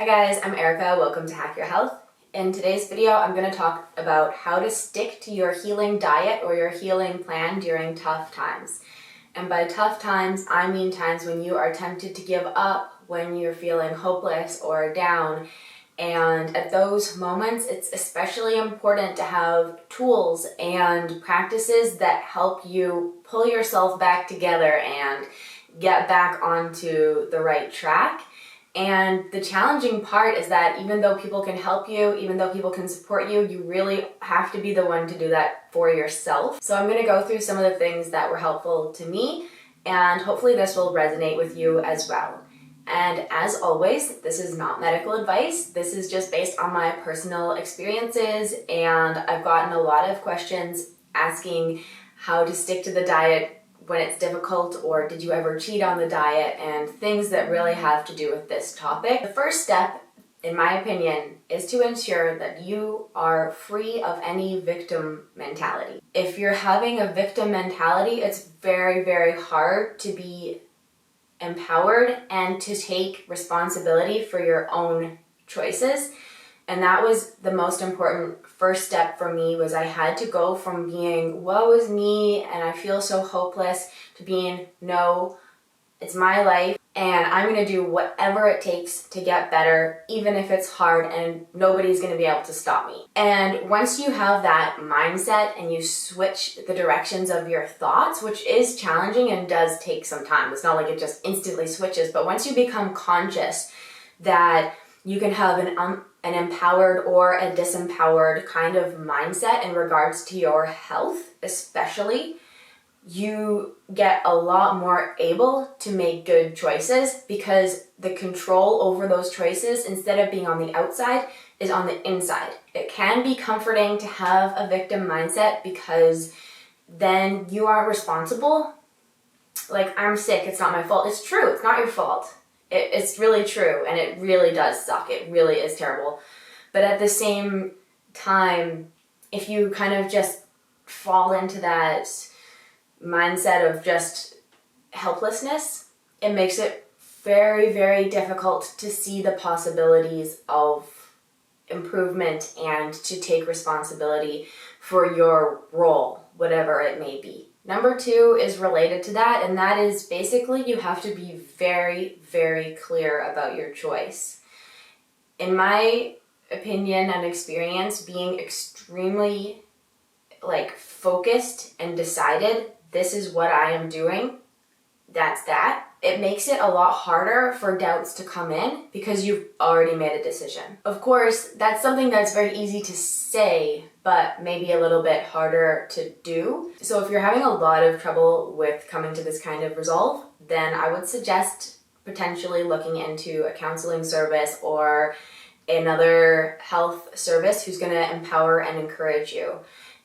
Hi guys, I'm Erica. Welcome to Hack Your Health. In today's video, I'm going to talk about how to stick to your healing diet or your healing plan during tough times. And by tough times, I mean times when you are tempted to give up, when you're feeling hopeless or down. And at those moments, it's especially important to have tools and practices that help you pull yourself back together and get back onto the right track. And the challenging part is that even though people can help you, even though people can support you, you really have to be the one to do that for yourself. So I'm going to go through some of the things that were helpful to me, and hopefully this will resonate with you as well. And as always, this is not medical advice. This is just based on my personal experiences, and I've gotten a lot of questions asking how to stick to the diet when it's difficult, or did you ever cheat on the diet, and things that really have to do with this topic. The first step, in my opinion, is to ensure that you are free of any victim mentality. If you're having a victim mentality, it's very, very hard to be empowered and to take responsibility for your own choices. And that was the most important first step for me, was I had to go from being woe is me and I feel so hopeless to being no, it's my life and I'm going to do whatever it takes to get better, even if it's hard, and nobody's going to be able to stop me. And once you have that mindset and you switch the directions of your thoughts, which is challenging and does take some time, it's not like it just instantly switches, but once you become conscious that you can have an empowered or a disempowered kind of mindset in regards to your health, especially, you get a lot more able to make good choices, because the control over those choices, instead of being on the outside, is on the inside. It can be comforting to have a victim mindset, because then you aren't responsible. Like, I'm sick, it's not my fault. It's true, it's not your fault. It's really true, and it really does suck. It really is terrible. But at the same time, if you kind of just fall into that mindset of just helplessness, it makes it very, very difficult to see the possibilities of improvement and to take responsibility for your role, whatever it may be. Number two is related to that, and that is basically you have to be very, very clear about your choice. In my opinion and experience, being extremely focused and decided, this is what I am doing, that's that, it makes it a lot harder for doubts to come in because you've already made a decision. Of course, that's something that's very easy to say, but maybe a little bit harder to do. So if you're having a lot of trouble with coming to this kind of resolve, then I would suggest potentially looking into a counseling service or another health service who's going to empower and encourage you.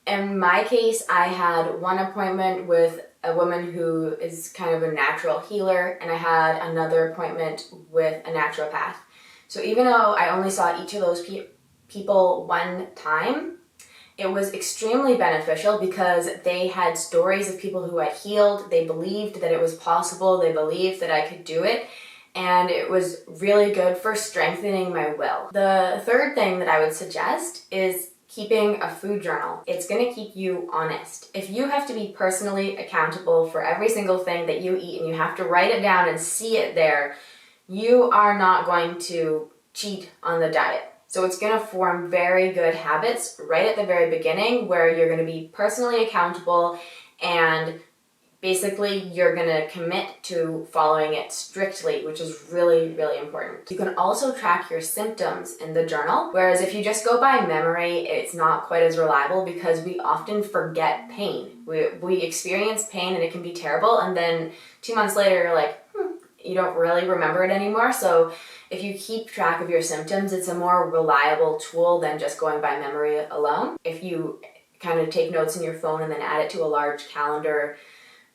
In my case, I had one appointment with a woman who is kind of a natural healer, and I had another appointment with a naturopath. So even though I only saw each of those people one time, it was extremely beneficial because they had stories of people who had healed. They believed that it was possible. They believed that I could do it. And it was really good for strengthening my will. The third thing that I would suggest is keeping a food journal. It's going to keep you honest. If you have to be personally accountable for every single thing that you eat and you have to write it down and see it there, you are not going to cheat on the diet. So it's going to form very good habits right at the very beginning, where you're going to be personally accountable and basically you're going to commit to following it strictly, which is really, really important. You can also track your symptoms in the journal, whereas if you just go by memory, it's not quite as reliable because we often forget pain. We experience pain and it can be terrible, and then 2 months later you're like, you don't really remember it anymore. So if you keep track of your symptoms, it's a more reliable tool than just going by memory alone. If you kind of take notes in your phone and then add it to a large calendar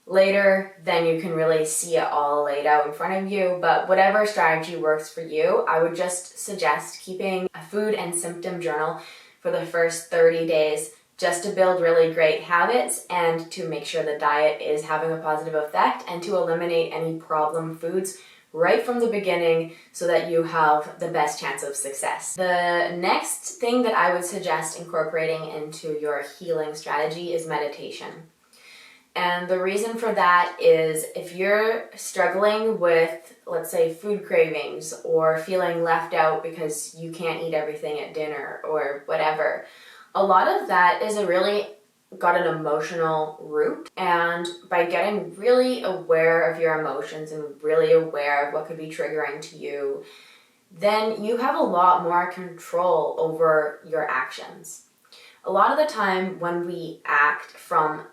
later, then you can really see it all laid out in front of you. But whatever strategy works for you, I would just suggest keeping a food and symptom journal for the first 30 days just to build really great habits and to make sure the diet is having a positive effect and to eliminate any problem foods right from the beginning so that you have the best chance of success. The next thing that I would suggest incorporating into your healing strategy is meditation. And the reason for that is if you're struggling with, let's say, food cravings or feeling left out because you can't eat everything at dinner or whatever, a lot of that is got an emotional root. And by getting really aware of your emotions and really aware of what could be triggering to you, then you have a lot more control over your actions. A lot of the time when we act from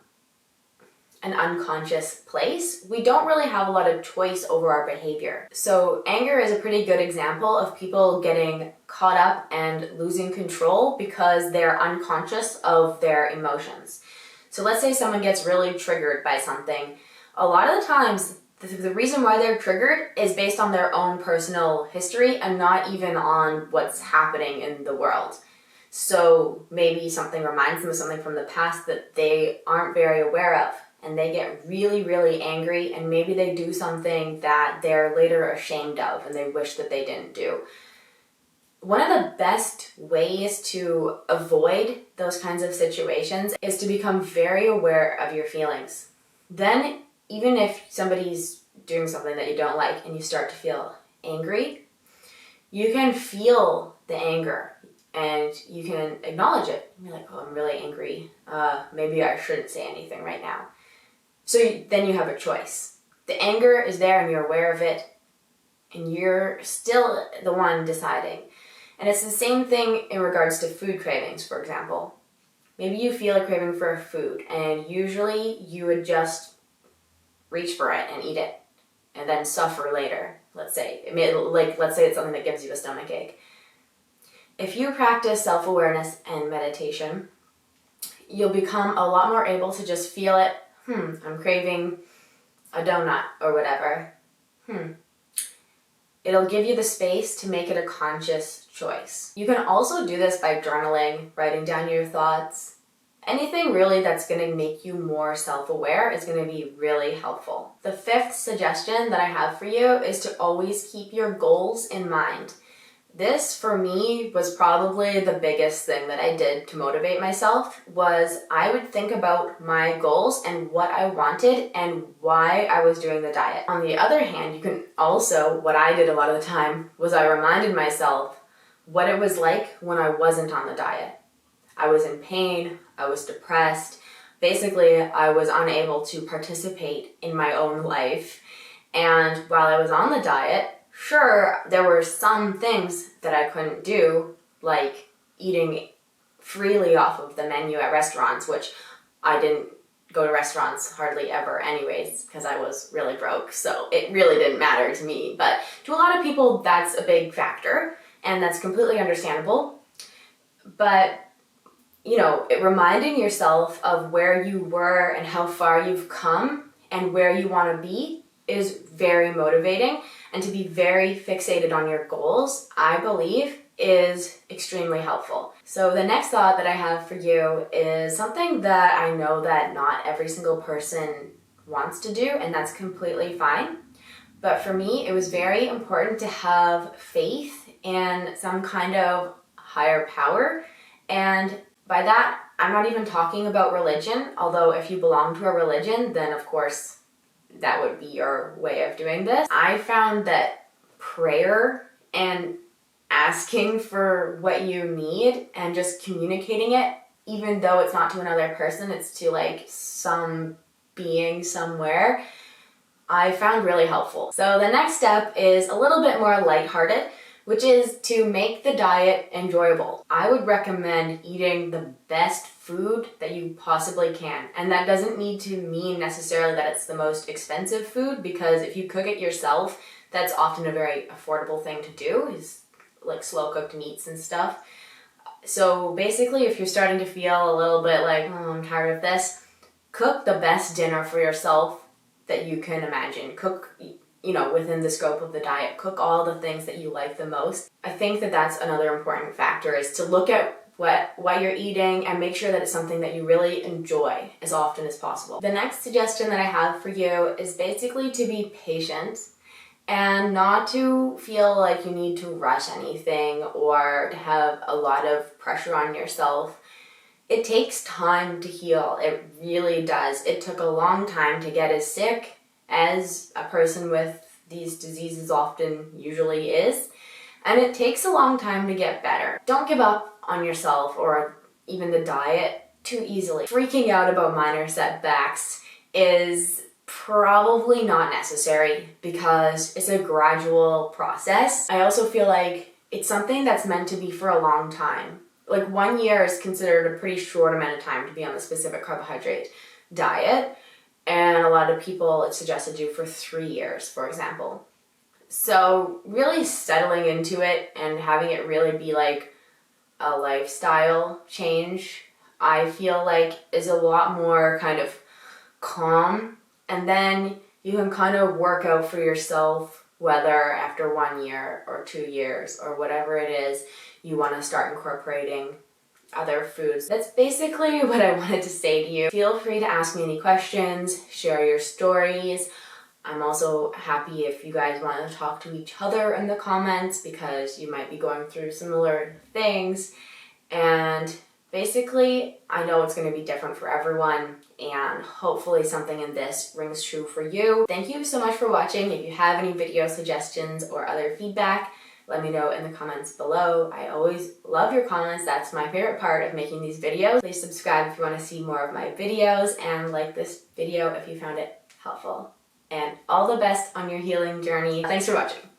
an unconscious place, we don't really have a lot of choice over our behavior. So anger is a pretty good example of people getting caught up and losing control because they're unconscious of their emotions. So let's say someone gets really triggered by something. A lot of the times, the reason why they're triggered is based on their own personal history and not even on what's happening in the world. So maybe something reminds them of something from the past that they aren't very aware of, and they get really, really angry, and maybe they do something that they're later ashamed of and they wish that they didn't do. One of the best ways to avoid those kinds of situations is to become very aware of your feelings. Then, even if somebody's doing something that you don't like and you start to feel angry, you can feel the anger and you can acknowledge it. You're like, oh, I'm really angry. Maybe I shouldn't say anything right now. So then you have a choice. The anger is there and you're aware of it, and you're still the one deciding. And it's the same thing in regards to food cravings, for example. Maybe you feel a craving for a food, and usually you would just reach for it and eat it, and then suffer later, let's say. Let's say it's something that gives you a stomach ache. If you practice self-awareness and meditation, you'll become a lot more able to just feel it. I'm craving a donut or whatever. It'll give you the space to make it a conscious choice. You can also do this by journaling, writing down your thoughts. Anything really that's going to make you more self-aware is going to be really helpful. The fifth suggestion that I have for you is to always keep your goals in mind. This, for me, was probably the biggest thing that I did to motivate myself, was I would think about my goals and what I wanted and why I was doing the diet. On the other hand, you can also, what I did a lot of the time, was I reminded myself what it was like when I wasn't on the diet. I was in pain, I was depressed. Basically, I was unable to participate in my own life. And while I was on the diet, sure, there were some things that I couldn't do, like eating freely off of the menu at restaurants, which I didn't go to restaurants hardly ever anyways, because I was really broke, so it really didn't matter to me. But to a lot of people, that's a big factor, and that's completely understandable. But, reminding yourself of where you were and how far you've come and where you want to be is very motivating. And to be very fixated on your goals, I believe, is extremely helpful. So the next thought that I have for you is something that I know that not every single person wants to do, and that's completely fine. But for me, it was very important to have faith in some kind of higher power. And by that, I'm not even talking about religion, although if you belong to a religion, then of course, that would be your way of doing this. I found that prayer and asking for what you need and just communicating it, even though it's not to another person, it's to like some being somewhere, I found really helpful. So the next step is a little bit more lighthearted, which is to make the diet enjoyable. I would recommend eating the best food that you possibly can. And that doesn't need to mean necessarily that it's the most expensive food, because if you cook it yourself, that's often a very affordable thing to do, is like slow cooked meats and stuff. So basically, if you're starting to feel a little bit like, oh, I'm tired of this, cook the best dinner for yourself that you can imagine. Cook, within the scope of the diet, cook all the things that you like the most. I think that that's another important factor, is to look at what you're eating and make sure that it's something that you really enjoy as often as possible. The next suggestion that I have for you is basically to be patient and not to feel like you need to rush anything or to have a lot of pressure on yourself. It takes time to heal. It really does. It took a long time to get as sick as a person with these diseases often usually is, and it takes a long time to get better. Don't give up on yourself or even the diet too easily. Freaking out about minor setbacks is probably not necessary because it's a gradual process. I also feel like it's something that's meant to be for a long time. Like 1 year is considered a pretty short amount of time to be on a specific carbohydrate diet, and a lot of people it's suggested do for 3 years, for example. So really settling into it and having it really be like a lifestyle change, I feel like is a lot more kind of calm, and then you can kind of work out for yourself whether after 1 year or 2 years or whatever it is you want to start incorporating other foods. That's basically what I wanted to say to you. Feel free to ask me any questions, share your stories. I'm also happy if you guys want to talk to each other in the comments because you might be going through similar things. And basically, I know it's going to be different for everyone, and hopefully something in this rings true for you. Thank you so much for watching. If you have any video suggestions or other feedback, let me know in the comments below. I always love your comments. That's my favorite part of making these videos. Please subscribe if you want to see more of my videos, and like this video if you found it helpful. And all the best on your healing journey. Thanks for watching.